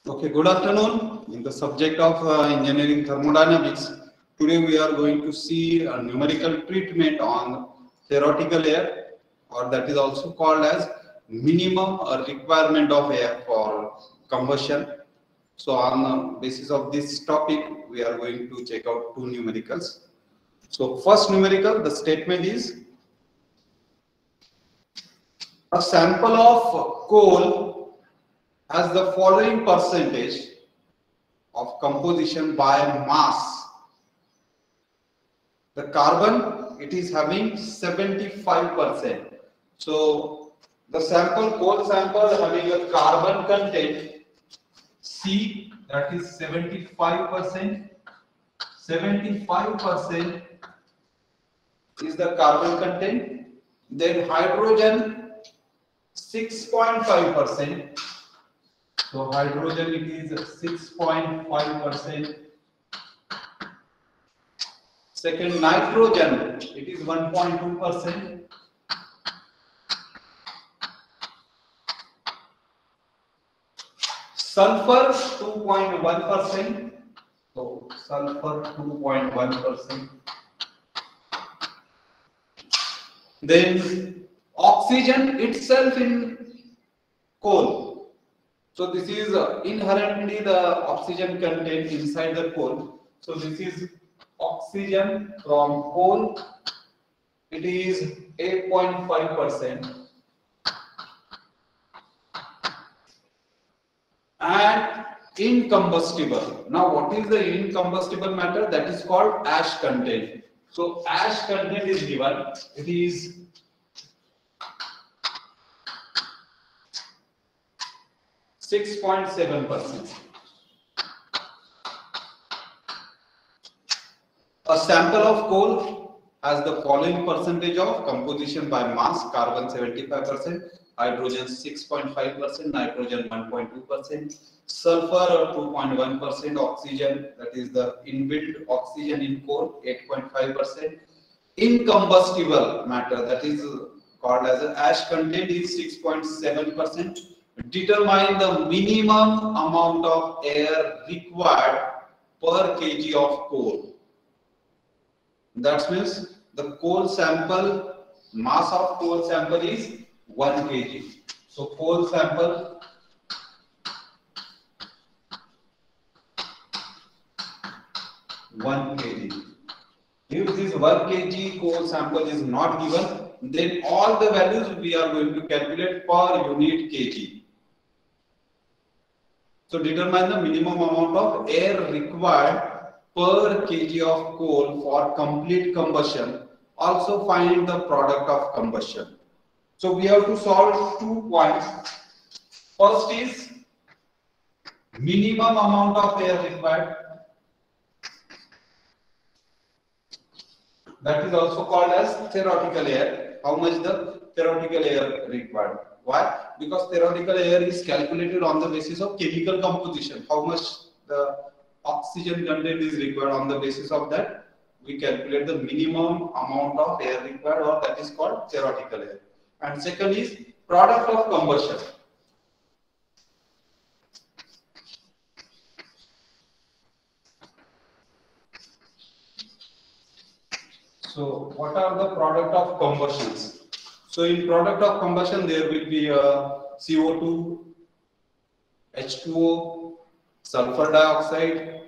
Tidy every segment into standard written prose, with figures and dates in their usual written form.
Okay, good afternoon. In the subject of engineering thermodynamics, today we are going to see a numerical treatment on theoretical air, or that is also called as minimum requirement of air for combustion. So on the basis of this topic, we are going to check out two numericals. So first numerical, the statement is a sample of coal has the following percentage of composition by mass. The carbon, it is having 75%. So the sample, coal sample having a carbon content C, that is 75%. 75% is the carbon content. Then hydrogen 6.5%. So hydrogen it is 6.5%. Second, nitrogen it is 1.2%. Sulfur 2.1%. So sulfur 2.1%. Then oxygen itself in coal. So this is inherently the oxygen content inside the coal. So this is oxygen from coal. It is 8.5%. And incombustible. Now what is the incombustible matter? That is called ash content. So ash content is given. It is 6.7%. A sample of coal has the following percentage of composition by mass: carbon 75%, hydrogen 6.5%, nitrogen 1.2%, sulfur 2.1%, oxygen, that is the inbuilt oxygen in coal, 8.5%. Incombustible matter, that is called as an ash content, is 6.7%. Determine the minimum amount of air required per kg of coal. That means the coal sample, mass of coal sample is 1 kg. So coal sample (1 kg). If this 1 kg coal sample is not given, then all the values we are going to calculate per unit kg. So determine the minimum amount of air required per kg of coal for complete combustion. Also find the product of combustion. So we have to solve 2 points. First is minimum amount of air required. That is also called as theoretical air. How much the theoretical air required? Why? Because theoretical air is calculated on the basis of chemical composition. How much the oxygen content is required, on the basis of that we calculate the minimum amount of air required, or that is called theoretical air. And second is product of combustion. So what are the product of combustions? So in product of combustion there will be CO2, H2O, sulfur dioxide,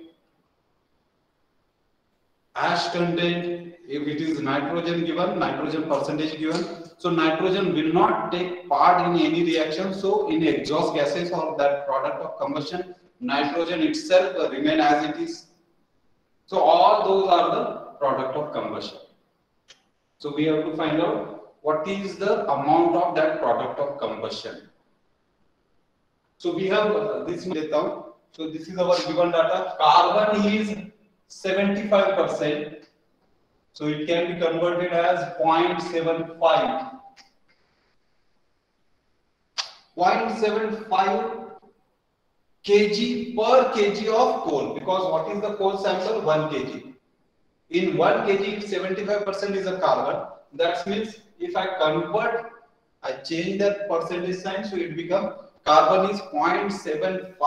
ash content. If it is nitrogen given, nitrogen percentage given. So nitrogen will not take part in any reaction. So in exhaust gases or that product of combustion, nitrogen itself remain as it is. So all those are the product of combustion. So we have to find out what is the amount of that product of combustion. So we have this data. So this is our given data. Carbon is 75%. So it can be converted as 0.75. 0.75 kg per kg of coal. Because what is the coal sample? 1 kg. In 1 kg, 75% is a carbon. That means if I convert, I change that percentage sign, so it becomes carbon is 0.75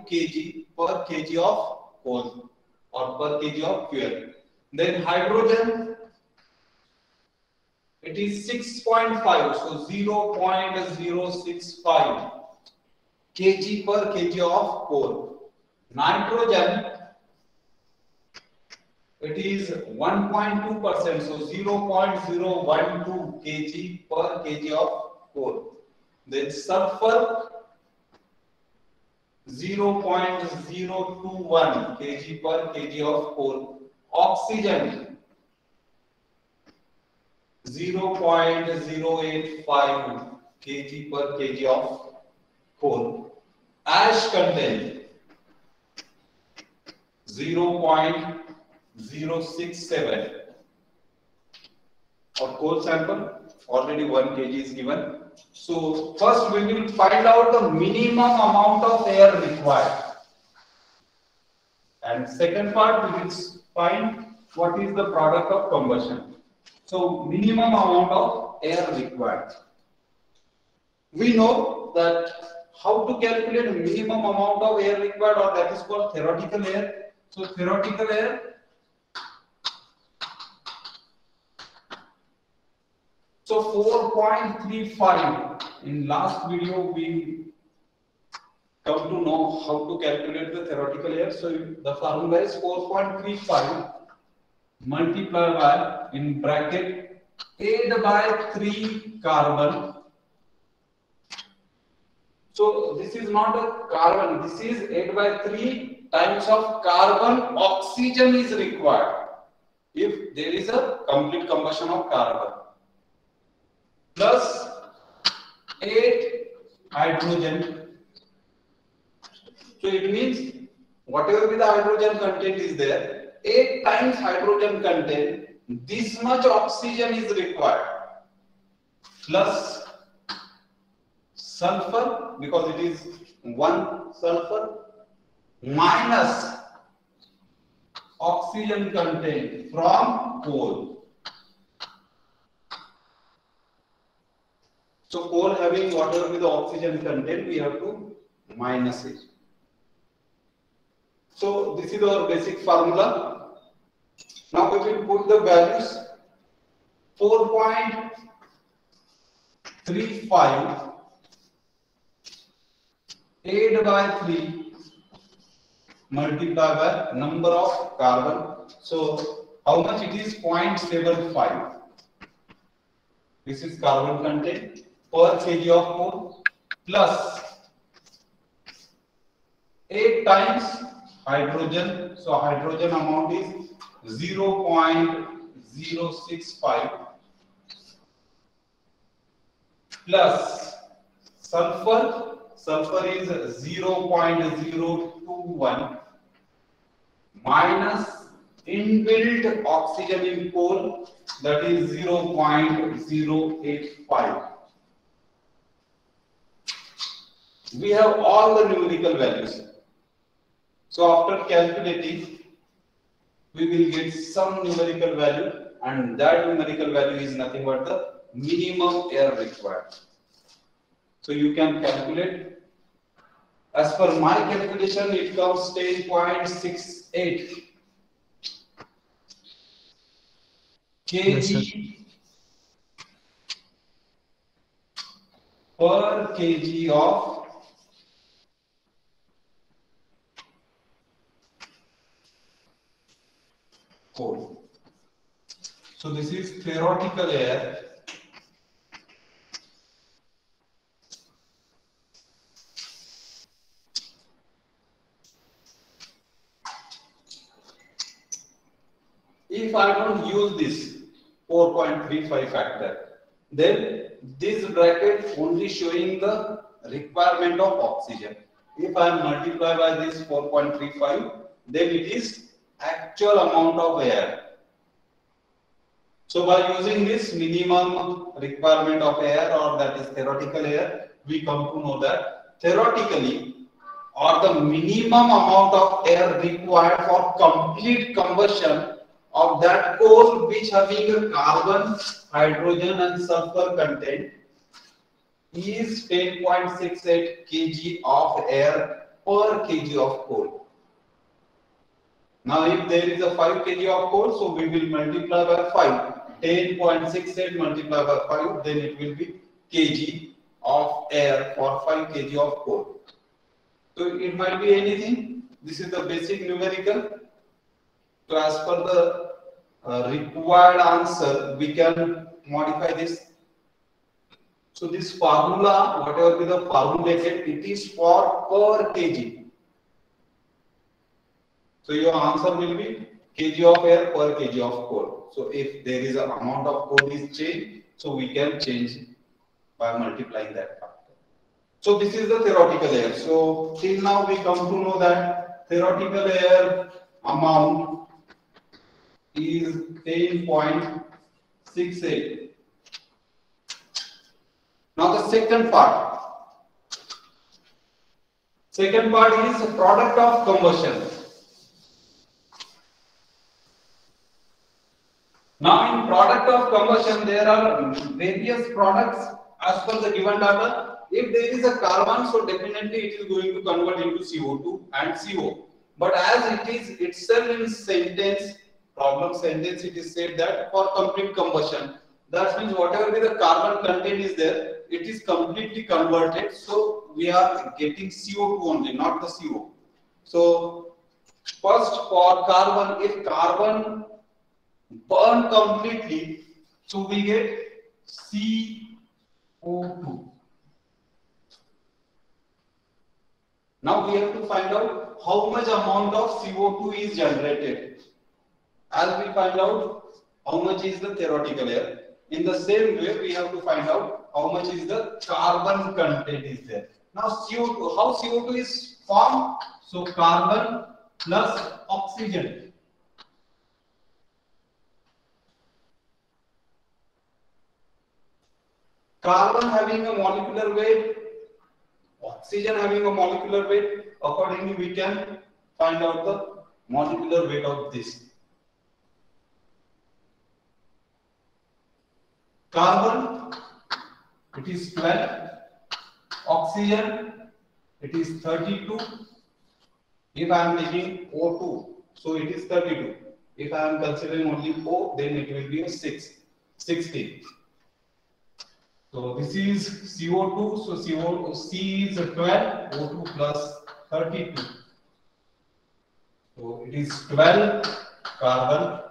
kg per kg of coal or per kg of fuel. Then hydrogen, it is 6.5, so 0.065 kg per kg of coal. Nitrogen, it is 1.2%, so 0.012 kg per kg of coal. Then sulfur, 0.021 kg per kg of coal. Oxygen, 0.085 kg per kg of coal. Ash content, 0.067. For coal sample, already 1 kg is given. So first we will find out the minimum amount of air required. And second part we will find what is the product of combustion. So minimum amount of air required. We know that how to calculate minimum amount of air required, or that is called theoretical air. So theoretical air, so 4.35. In last video we come to know how to calculate the theoretical air. So the formula is 4.35 multiplied by, in bracket, 8 by 3 carbon. So this is not a carbon, this is 8 by 3 times of carbon oxygen is required if there is a complete combustion of carbon, plus 8 hydrogen. So it means whatever be the hydrogen content is there, 8 times hydrogen content, this much oxygen is required, plus sulfur, because it is 1 sulfur, minus oxygen content from coal. So coal having whatever be the oxygen content, we have to minus it. So this is our basic formula. Now we will put the values. 4.35 8 by 3 multiplied by number of carbon. So how much it is? 0.75. This is carbon content per kg of coal, plus 8 times hydrogen. So hydrogen amount is 0.065, plus sulfur. Sulfur is 0.021 minus inbuilt oxygen in coal, that is 0.085. We have all the numerical values. So after calculating, we will get some numerical value, and that numerical value is nothing but the minimum air required. So you can calculate. As per my calculation, it comes 10.68 kg per kg of coal. So this is theoretical air. If I don't use this 4.35 factor, then this bracket only showing the requirement of oxygen. If I multiply by this 4.35, then it is actual amount of air. So by using this minimum requirement of air, or that is theoretical air, we come to know that theoretically, or the minimum amount of air required for complete combustion of that coal which having a carbon, hydrogen and sulfur content, is 10.68 kg of air per kg of coal. Now, if there is a 5 kg of coal, so we will multiply by 5. 10.68 multiplied by 5, then it will be kg of air for 5 kg of coal. So it might be anything. This is the basic numerical. So as per the required answer, we can modify this. So this formula, whatever be the formulated, it is for per kg. So your answer will be kg of air per kg of coal. So if there is an amount of coal is changed, so we can change by multiplying that factor. So this is the theoretical air. So till now we come to know that theoretical air amount is 10.68. Now the second part. Second part is product of combustion. Now in product of combustion there are various products as per the given data. If there is a carbon, so definitely it is going to convert into CO2 and CO. But as it is itself in sentence, problem sentence, it is said that for complete combustion, that means whatever the carbon content is there, it is completely converted. So we are getting CO2 only, not the CO. So first for carbon, if carbon burn completely, so we get CO2. Now we have to find out how much amount of CO2 is generated. As we find out how much is the theoretical air, in the same way we have to find out how much is the carbon content is there. Now CO2, how CO2 is formed? So carbon plus oxygen. Carbon having a molecular weight, oxygen having a molecular weight, accordingly we can find out the molecular weight of this. Carbon, it is 12, oxygen, it is 32. If I am taking O2, so it is 32. If I am considering only O, then it will be a 16. So this is CO2, so C is 12, O2 plus 32. So it is 12 carbon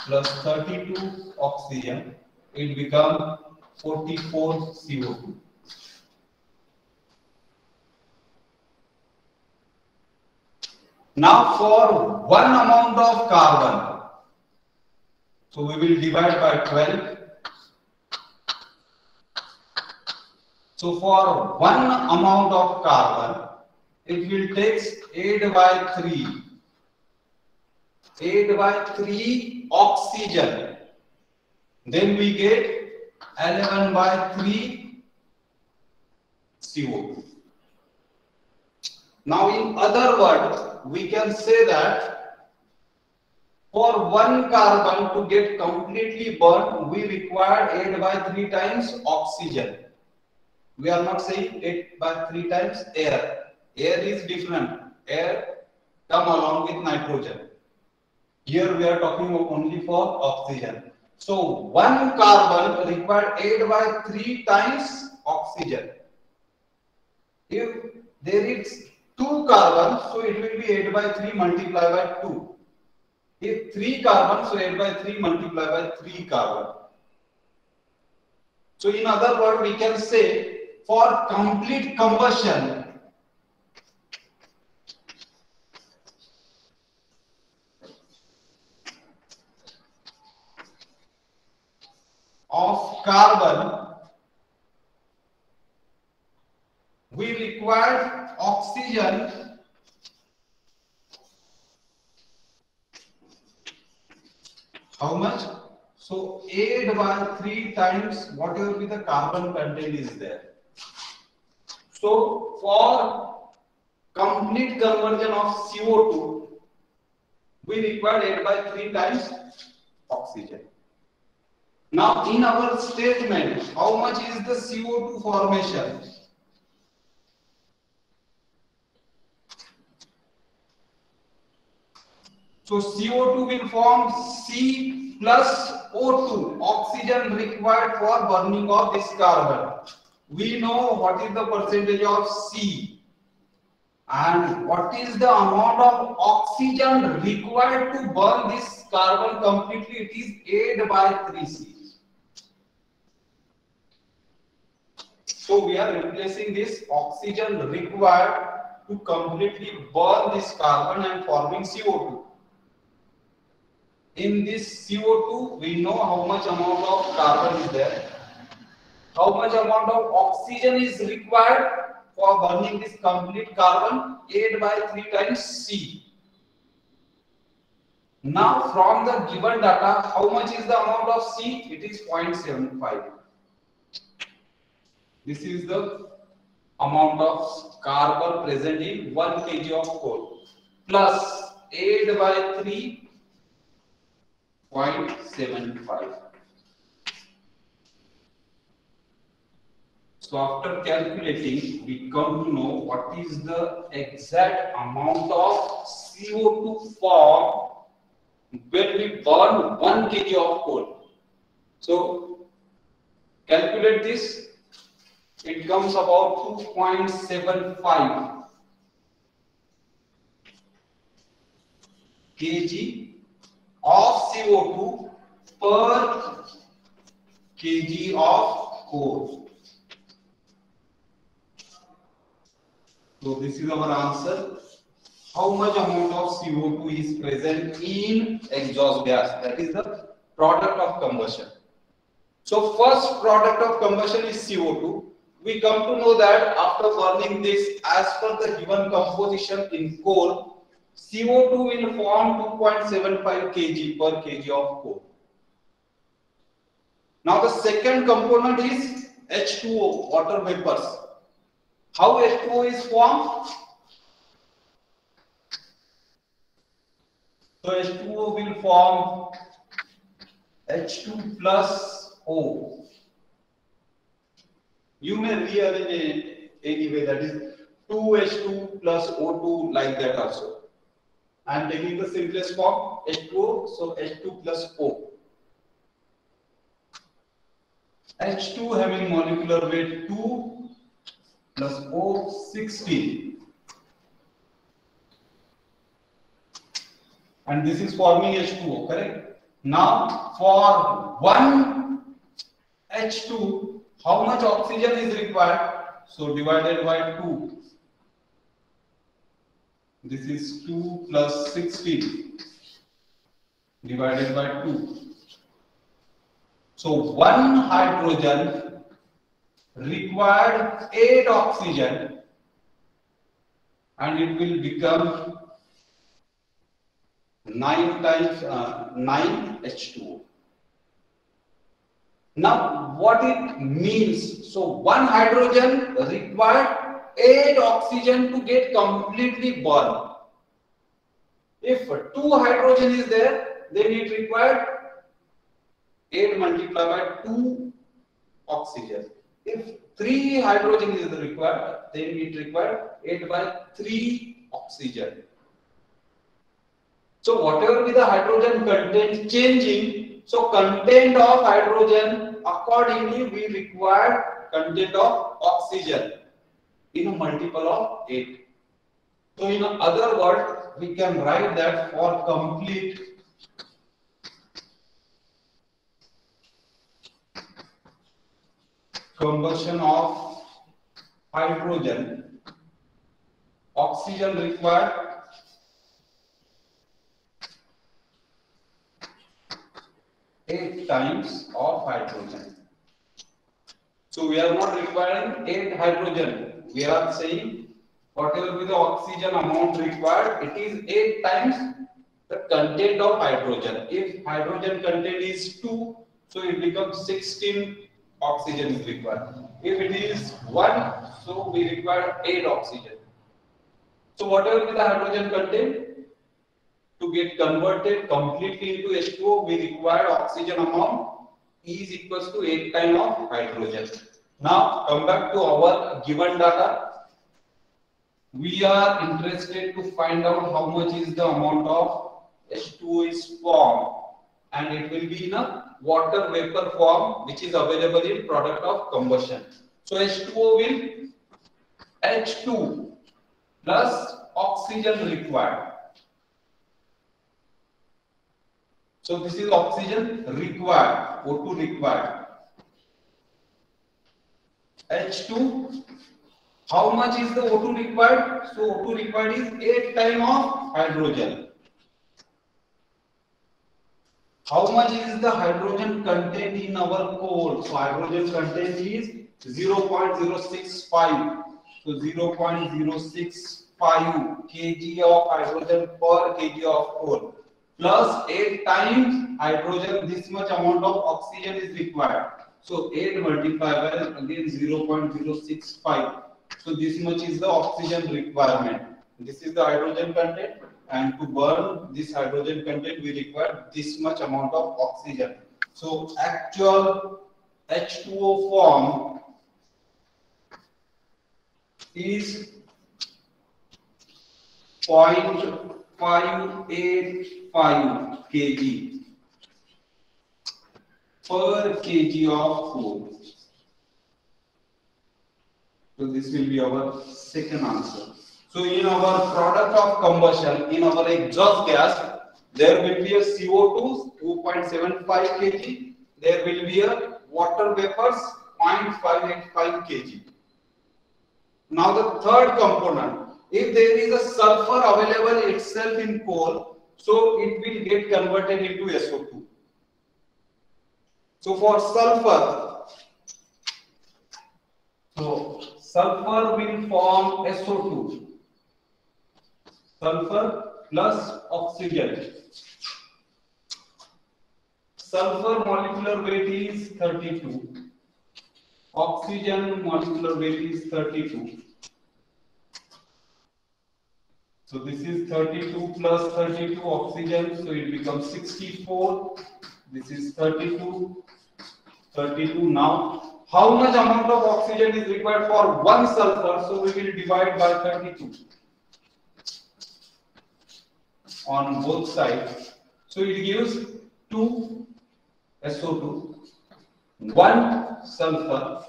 plus 32 oxygen. It becomes 44 CO2. Now for one amount of carbon, so we will divide by 12. So for one amount of carbon, it will take 8 by 3. 8 by 3 oxygen. Then we get 11 by 3 CO2. Now in other words, we can say that for one carbon to get completely burned, we require 8 by 3 times oxygen. We are not saying 8 by 3 times air. Air is different. Air come along with nitrogen. Here we are talking only for oxygen. So one carbon required 8 by 3 times oxygen. If there is 2 carbons, so it will be 8 by 3 multiplied by 2. If 3 carbons, so 8 by 3 multiplied by 3 carbon. So in other words, we can say for complete combustion, of carbon, we require oxygen how much? So 8 by 3 times whatever be the carbon content is there. So for complete conversion of CO2, we require 8 by 3 times oxygen. Now in our statement, how much is the CO2 formation? So CO2 will form C plus O2, oxygen required for burning of this carbon. We know what is the percentage of C and what is the amount of oxygen required to burn this carbon completely. It is 8 by 3C. So we are replacing this oxygen required to completely burn this carbon and forming CO2. In this CO2, we know how much amount of carbon is there, how much amount of oxygen is required for burning this complete carbon, 8 by 3 times C. Now from the given data, how much is the amount of C? It is 0.75. This is the amount of carbon present in 1 kg of coal plus 8 by 3, 0.75. So after calculating, we come to know what is the exact amount of CO2 formed when we burn 1 kg of coal. So calculate this. It comes about 2.75 kg of CO2 per kg of coal. So this is our answer. How much amount of CO2 is present in exhaust gas? That is the product of combustion. So first product of combustion is CO2. We come to know that after burning this, as per the given composition in coal, CO2 will form 2.75 kg per kg of coal. Now the second component is H2O, water vapors. How H2O is formed? So H2O will form H2 plus O. You may rearrange it anyway, that is 2H2 plus O2, like that also. I am taking the simplest form, H2O, so H2 plus O. H2 having molecular weight 2 plus O 16. And this is forming H2O, correct? Now for one H2, how much oxygen is required? So divided by 2. This is 2 plus 16 divided by 2. So one hydrogen required 8 oxygen and it will become 9 times 9 H2O. Now what it means? So one hydrogen required 8 oxygen to get completely burned. If 2 hydrogen is there, then it required 8 multiplied by 2 oxygen. If 3 hydrogen is required, then it required 8 by 3 oxygen. So whatever be the hydrogen content changing, so content of hydrogen accordingly we require content of oxygen in a multiple of 8. So in other words, we can write that for complete combustion of hydrogen, oxygen required 8 times of hydrogen. So we are not requiring 8 hydrogen. We are saying whatever be the oxygen amount required, it is 8 times the content of hydrogen. If hydrogen content is 2, so it becomes 16 oxygen is required. If it is 1, so we require 8 oxygen. So whatever be the hydrogen content, to get converted completely into H2O, we require oxygen amount is equals to 8 times of hydrogen. Now come back to our given data. We are interested to find out how much is the amount of H2O is formed, and it will be in a water vapor form which is available in product of combustion. So H2O will H2 plus oxygen required. So this is oxygen required, O2 required. H2, how much is the O2 required? So O2 required is 8 times of hydrogen. How much is the hydrogen content in our coal? So hydrogen content is 0.065. So 0.065 kg of hydrogen per kg of coal. Plus 8 times hydrogen, this much amount of oxygen is required. So 8 multiplied by again 0.065. So this much is the oxygen requirement. This is the hydrogen content, and to burn this hydrogen content we require this much amount of oxygen. So actual H2O form is 0.585 kg per kg of coal. So this will be our second answer. So in our product of combustion, in our exhaust gas, there will be a CO2 2.75 kg. There will be a water vapors 0.585 kg. Now the third component, if there is a sulfur available itself in coal, so it will get converted into SO2. So for sulfur, so sulfur will form SO2. Sulfur plus oxygen. Sulfur molecular weight is 32. Oxygen molecular weight is 32. So this is 32 plus 32 oxygen, so it becomes 64. This is 32. 32 now. How much amount of oxygen is required for one sulfur? So we will divide by 32 on both sides. So it gives 2 SO2, 1 sulfur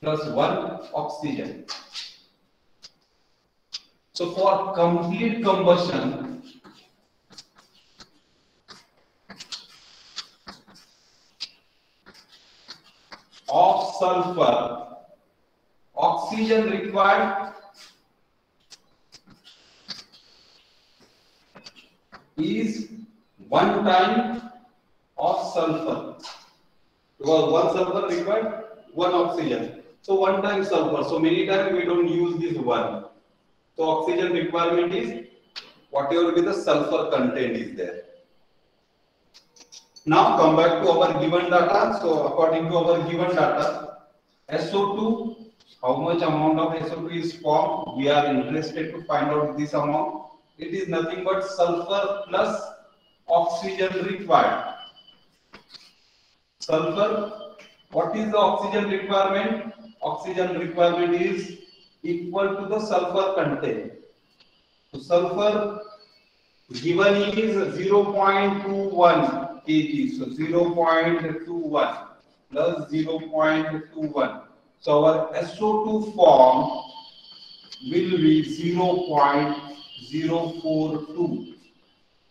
plus 1 oxygen. So for complete combustion, of sulfur, oxygen required is 1 time of sulfur. Because 1 sulfur required 1 oxygen. So 1 time sulfur. So many times we don't use this 1. So oxygen requirement is whatever be the sulfur content is there. Now come back to our given data. So according to our given data, SO2, how much amount of SO2 is formed? We are interested to find out this amount. It is nothing but sulfur plus oxygen required. Sulfur, what is the oxygen requirement? Oxygen requirement is equal to the sulfur content. So sulfur given is 0.21 kg. So 0.21 plus 0.21. So our SO2 form will be 0.042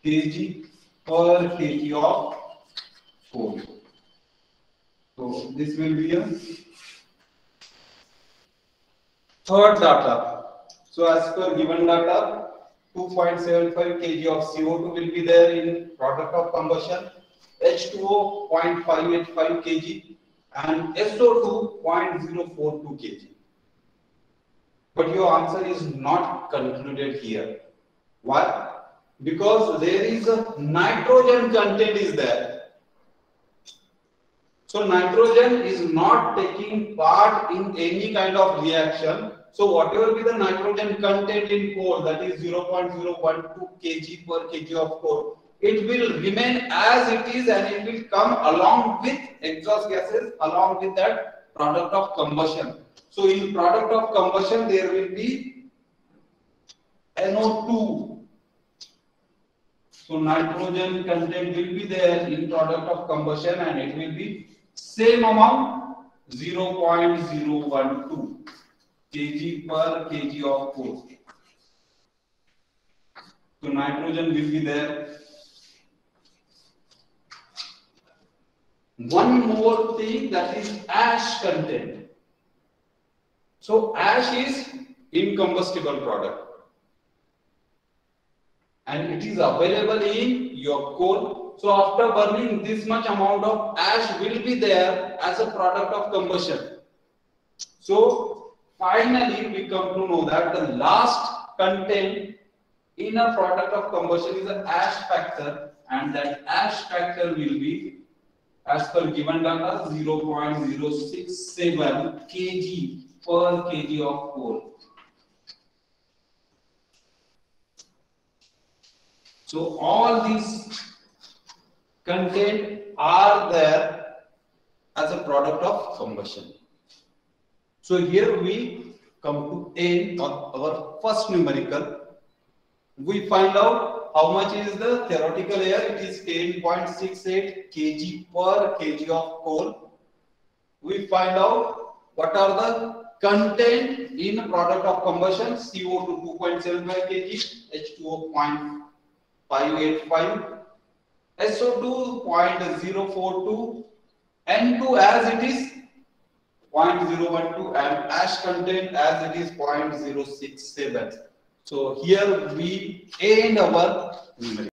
kg per kg of coal. So this will be a third data. So as per given data, 2.75 kg of CO2 will be there in product of combustion, H2O 0.585 kg and SO2 0.042 kg. But your answer is not concluded here. Why? Because there is a nitrogen content is there. So nitrogen is not taking part in any kind of reaction. So whatever be the nitrogen content in coal, that is 0.012 kg per kg of coal, it will remain as it is and it will come along with exhaust gases, along with that product of combustion. So in product of combustion there will be NO2. So nitrogen content will be there in product of combustion and it will be same amount 0.012 kg per kg of coal. So nitrogen will be there. One more thing, that is ash content. So ash is incombustible product and it is available in your coal. So after burning, this much amount of ash will be there as a product of combustion. So finally we come to know that the last content in a product of combustion is the ash factor, and that ash factor will be, as per given data, 0.067 kg per kg of coal. So all these content are there as a product of combustion. So here we come to end of our first numerical. We find out how much is the theoretical air. It is 10.68 kg per kg of coal. We find out what are the content in product of combustion: CO2 2.75 kg, H2O 0.585, SO2 0.042, N2 as it is 0.012, and ash content as it is 0.067. So here we end our numerical.